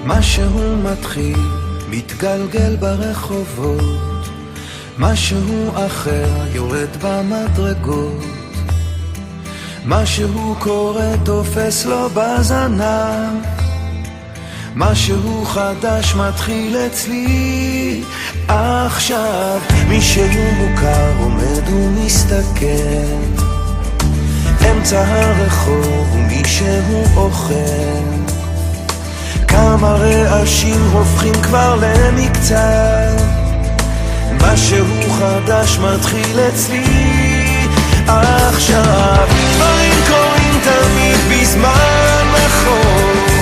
משהו מתחיל, מתגלגל ברחובות, משהו אחר יורד במדרגות, משהו קורה תופס לו בזנב, משהו חדש מתחיל אצלי עכשיו. מישהו מוכר עומד ומסתכל אמצע הרחוב ומישהו אוכל, כמה רעשים הופכים כבר למקצת, משהו חדש מתחיל אצלי עכשיו. דברים קורים תמיד בזמן נכון,